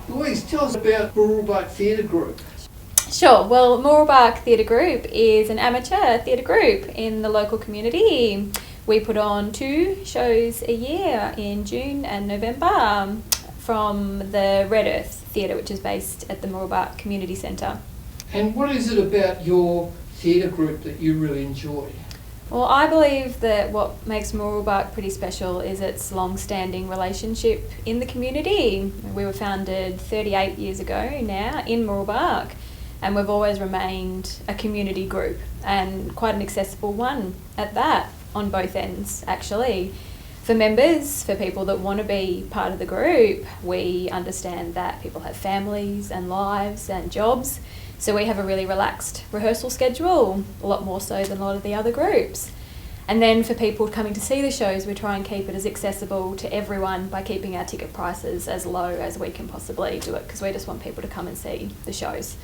Louise, tell us about Mooroolbark Theatre Group. Sure. Well, Mooroolbark Theatre Group is an amateur theatre group in the local community. We put on 2 shows a year in June and November from the Red Earth Theatre, which is based at the Mooroolbark Community Centre. And what is it about your theatre group that you really enjoy? Well, I believe that what makes Mooroolbark pretty special is its long-standing relationship in the community. We were founded 38 years ago now in Mooroolbark, and we've always remained a community group, and quite an accessible one at that, on both ends actually. For members, for people that want to be part of the group, we understand that people have families and lives and jobs. So we have a really relaxed rehearsal schedule, a lot more so than a lot of the other groups. And then for people coming to see the shows, we try and keep it as accessible to everyone by keeping our ticket prices as low as we can possibly do it, because we just want people to come and see the shows.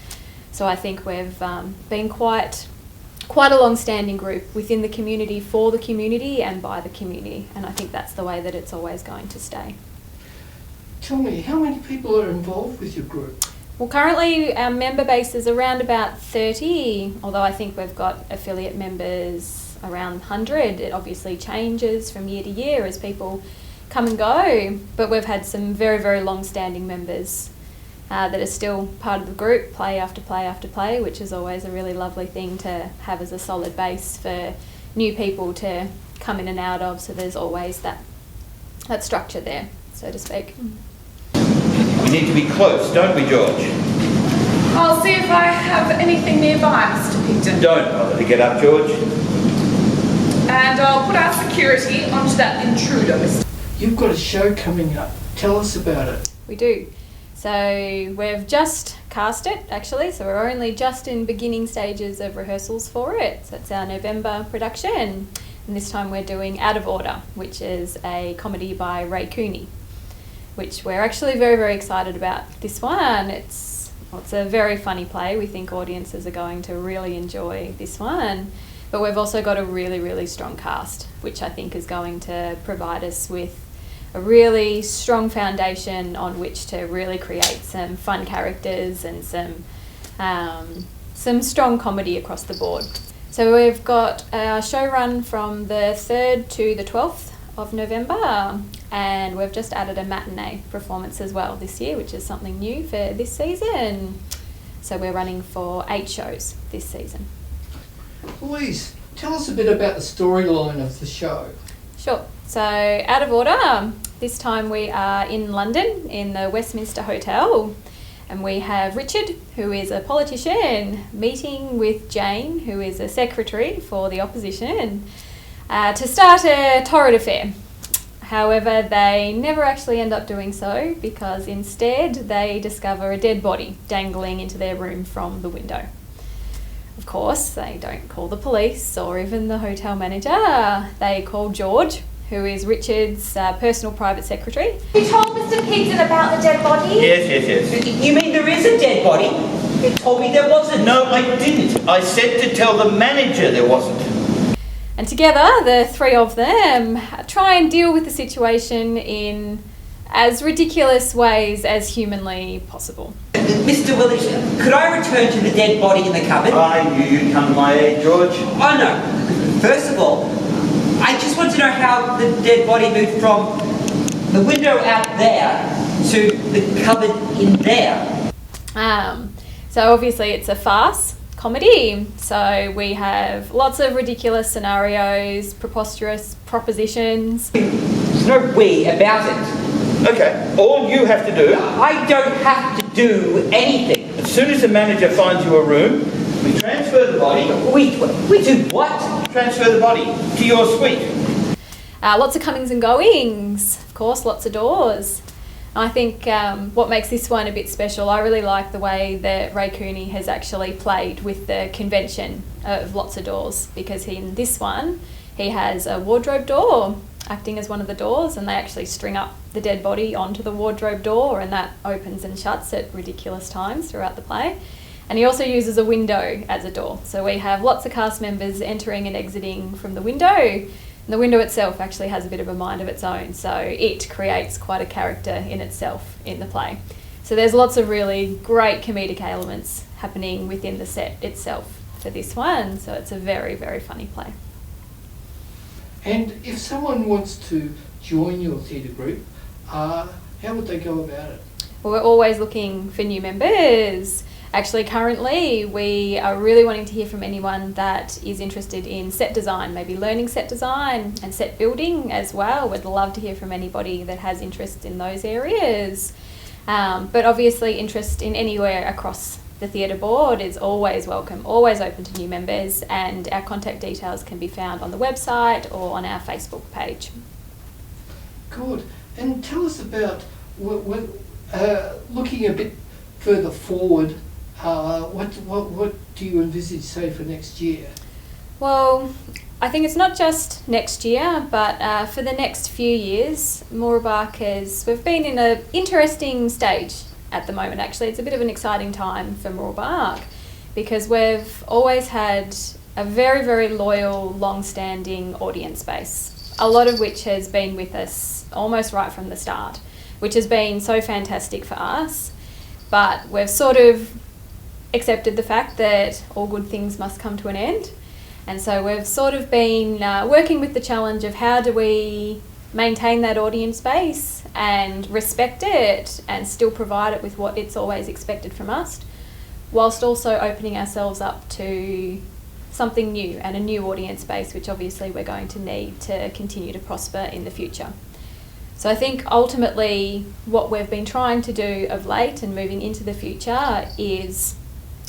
So I think we've been quite a long-standing group within the community, for the community and by the community. And I think that's the way that it's always going to stay. Tell me, how many people are involved with your group? Well, currently our member base is around about 30, although I think we've got affiliate members around 100. It obviously changes from year to year as people come and go, but we've had some very, very long-standing members that are still part of the group, play after play after play, which is always a really lovely thing to have as a solid base for new people to come in and out of, so there's always that structure there, so to speak. We need to be close, don't we, George? I'll see if I have anything nearby, Mr. Picton. Don't bother to get up, George. And I'll put our security onto that intruder, Mr. You've got a show coming up. Tell us about it. We do. So we've just cast it, actually, so we're only just in beginning stages of rehearsals for it. So it's our November production, and this time we're doing Out of Order, which is a comedy by Ray Cooney, which we're actually very, very excited about this one. It's a very funny play. We think audiences are going to really enjoy this one. But we've also got a really, really strong cast, which I think is going to provide us with a really strong foundation on which to really create some fun characters and some strong comedy across the board. So we've got our show run from the 3rd to the 12th of November, and we've just added a matinee performance as well this year, which is something new for this season. So we're running for 8 shows this season. Louise, tell us a bit about the storyline of the show. Sure. So Out of Order, this time we are in London in the Westminster Hotel, and we have Richard, who is a politician, meeting with Jane, who is a secretary for the opposition, to start a torrid affair. However, they never actually end up doing so, because instead they discover a dead body dangling into their room from the window. Of course, they don't call the police or even the hotel manager. They call George, who is Richard's personal private secretary. You told Mr. Pigton about the dead body? Yes. You mean there is a dead body? You told me there wasn't. No, I didn't. I said to tell the manager there wasn't. And together, the 3 of them try and deal with the situation in as ridiculous ways as humanly possible. Mr. Willis, could I return to the dead body in the cupboard? I knew you'd come to my aid, George. Oh no. First of all, I just want to know how the dead body moved from the window out there to the cupboard in there. So obviously it's a farce comedy, so we have lots of ridiculous scenarios, preposterous propositions. There's no we about it. Okay, all you have to do... I don't have to do anything. As soon as the manager finds you a room, we transfer the body... We do what? Transfer the body to your suite. Lots of comings and goings, of course, lots of doors. I think what makes this one a bit special, I really like the way that Ray Cooney has actually played with the convention of lots of doors, because in this one he has a wardrobe door acting as one of the doors, and they actually string up the dead body onto the wardrobe door, and that opens and shuts at ridiculous times throughout the play. And he also uses a window as a door. So we have lots of cast members entering and exiting from the window. And the window itself actually has a bit of a mind of its own. So it creates quite a character in itself in the play. So there's lots of really great comedic elements happening within the set itself for this one. So it's a very, very funny play. And if someone wants to join your theatre group, how would they go about it? Well, we're always looking for new members. Actually, currently, we are really wanting to hear from anyone that is interested in set design, maybe learning set design and set building as well. We'd love to hear from anybody that has interest in those areas. But obviously, interest in anywhere across the theatre board is always welcome, always open to new members, and our contact details can be found on the website or on our Facebook page. Good. And tell us about, looking a bit further forward, what do you envisage, say, for next year? Well, I think it's not just next year, but for the next few years, Mooroolbark we've been in an interesting stage at the moment, actually. It's a bit of an exciting time for Mooroolbark because we've always had a very, very loyal, long-standing audience base, a lot of which has been with us almost right from the start, which has been so fantastic for us. But we've sort of accepted the fact that all good things must come to an end. And so we've sort of been working with the challenge of how do we maintain that audience base and respect it and still provide it with what it's always expected from us, whilst also opening ourselves up to something new and a new audience base, which obviously we're going to need to continue to prosper in the future. So I think ultimately what we've been trying to do of late and moving into the future is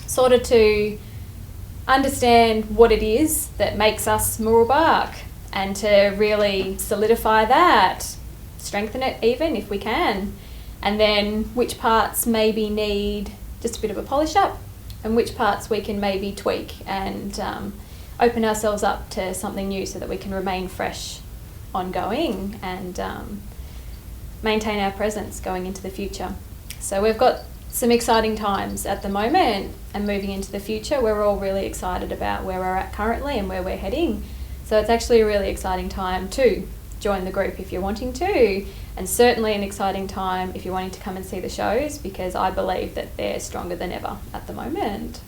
sort of to understand what it is that makes us Mooroolbark and to really solidify that, strengthen it even if we can, and then which parts maybe need just a bit of a polish up and which parts we can maybe tweak and open ourselves up to something new so that we can remain fresh, ongoing, and maintain our presence going into the future. So we've got some exciting times at the moment, and moving into the future we're all really excited about where we're at currently and where we're heading. So it's actually a really exciting time to join the group if you're wanting to, and certainly an exciting time if you're wanting to come and see the shows, because I believe that they're stronger than ever at the moment.